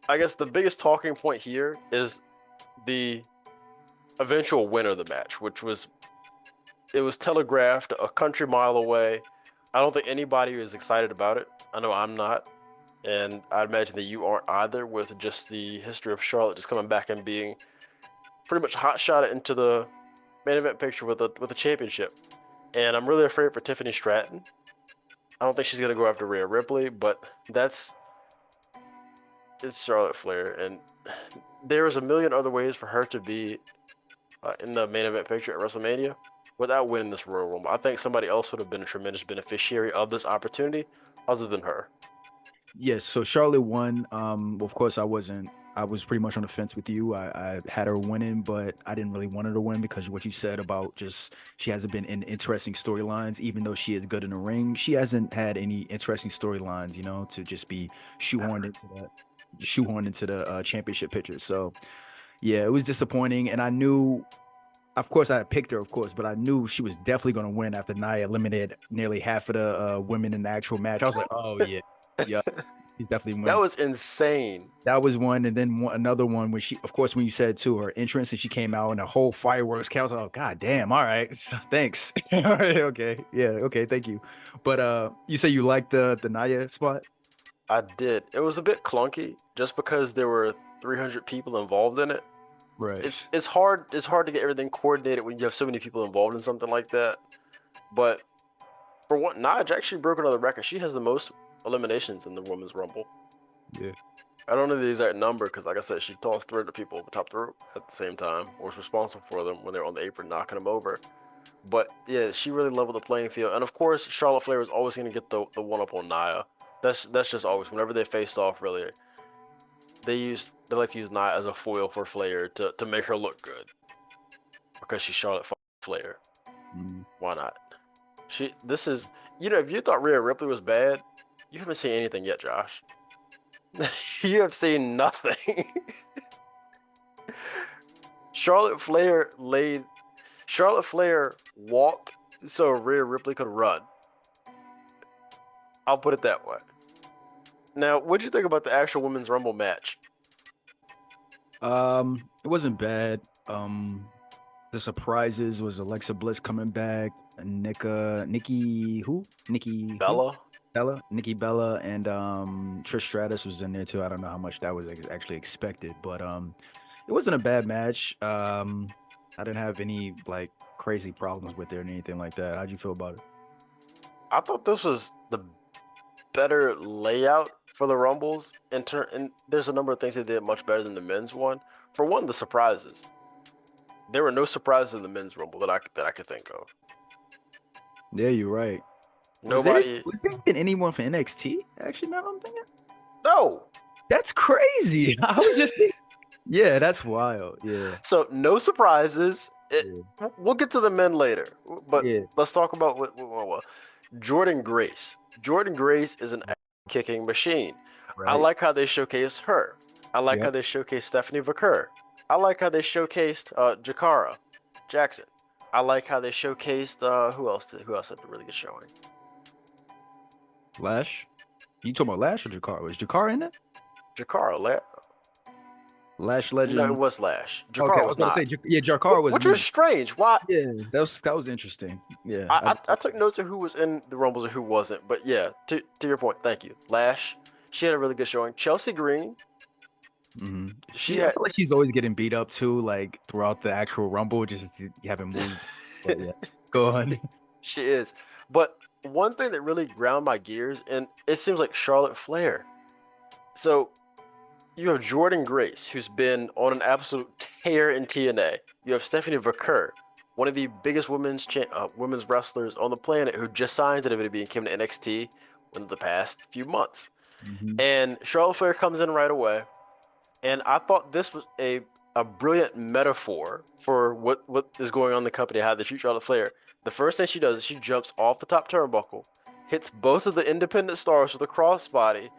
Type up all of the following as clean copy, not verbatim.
I guess the biggest talking point here is the eventual winner of the match, which was it was telegraphed a country mile away. I don't think anybody is excited about it. I know I'm not, and I imagine that you aren't either. With just the history of Charlotte just coming back and being pretty much hot shot into the main event picture with a championship. And I'm really afraid for Tiffany Stratton. I don't think she's gonna go after Rhea Ripley, but that's it's Charlotte Flair, and there is a million other ways for her to be in the main event picture at WrestleMania without winning this Royal Rumble. I think somebody else would have been a tremendous beneficiary of this opportunity other than her. Yes, so Charlotte won. Of course, I wasn't. I was pretty much on the fence with you. I had her winning, but I didn't really want her to win because what you said about just she hasn't been in interesting storylines, even though she is good in the ring. She hasn't had any interesting storylines, to just be shoehorned Never. into that, shoehorned into the championship picture. So yeah, it was disappointing, and I knew. Of course, I had picked her, of course, but I knew she was definitely going to win after Nia eliminated nearly half of the women in the actual match. I was like, oh yeah, yeah, he's definitely That win. was insane. That was one, and then another one when she, of course, when you said to her entrance and she came out and the whole fireworks count. I was like, oh god damn, all right, thanks. All right, okay, yeah, okay, thank you. But you say you liked the Nia spot, I did. It was a bit clunky just because there were 300 people involved in it. right? It's hard to get everything coordinated when you have so many people involved in something like that. But for one, Nia actually broke another record. She has the most eliminations in the Women's Rumble. Yeah, I don't know the exact number because, like I said, she tossed 300 people over top the rope at the same time, or was responsible for them when they were on the apron, knocking them over. But yeah, she really leveled the playing field. And of course, Charlotte Flair is always going to get the one up on Nia. That's just always whenever they faced off. Really, they like to use Nia as a foil for Flair to make her look good because she's Charlotte Flair. mm. Why not? This is if you thought Rhea Ripley was bad, you haven't seen anything yet, Josh. You have seen nothing. Charlotte Flair laid. Charlotte Flair walked so Rhea Ripley could run. I'll put it that way. Now, what'd you think about the actual Women's Rumble match? It wasn't bad. The surprises was Alexa Bliss coming back, Nikki who? Bella? Nikki Bella, and Trish Stratus was in there too. I don't know how much that was actually expected, but it wasn't a bad match. I didn't have any like crazy problems with it or anything like that. How'd you feel about it? I thought this was the better layout for the Rumbles. And there's a number of things they did much better than the men's one. For one, the surprises. There were no surprises in the men's Rumble that I could think of. Yeah, you're right. Nobody. Was there even anyone from NXT? Actually, now that I'm thinking, No. that's crazy. I was just yeah, that's wild. Yeah, So no surprises. yeah, We'll get to the men later, but yeah. let's talk about Jordan Grace. Jordan Grace is an kicking machine. I Right. like how they showcased her. I like how Yep. they showcased Stephanie Vaquer. I like how they showcased Jakara Jackson. I like how they showcased who else had a really good showing. Lash. You talking about Lash or Jakar? Was Jakar in it? Jakara, Lash no, it Legend. was Lash. Okay, Jakara I was was gonna say, not, Yeah, Jakar was which was new. strange. Why? Yeah, that was interesting. Yeah, I took notes of who was in the Rumbles and who wasn't, but yeah, to your point, thank you. Lash, she had a really good showing. Chelsea Green, she I had. feel like she's always getting beat up too, like throughout the actual Rumble, just haven't moved. But yeah, go on. She is. But one thing that really ground my gears, and it seems like Charlotte Flair. So you have Jordan Grace, who's been on an absolute tear in TNA. You have Stephanie Vaquer, one of the biggest women's wrestlers on the planet, who just signed to WWE and came to NXT in the past few months. Mhm. And Charlotte Flair comes in right away. And I thought this was a brilliant metaphor for what is going on in the company, how they treat Charlotte Flair. The first thing she does is she jumps off the top turnbuckle, hits both of the independent stars with a crossbody,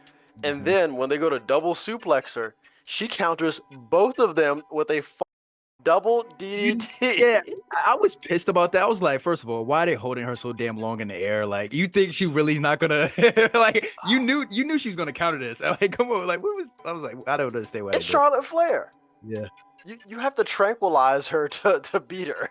and Mhm. then when they go to double suplex her, she counters both of them with a Double Yeah, DDT. I was pissed about that. I was like, first of all, why are they holding her so damn long in the air? Like, you think she really's not gonna like you knew she was gonna counter this. Like, come on, like what was I was like, I don't understand why they It's did. Charlotte Flair. Yeah. You have to tranquilize her to beat her.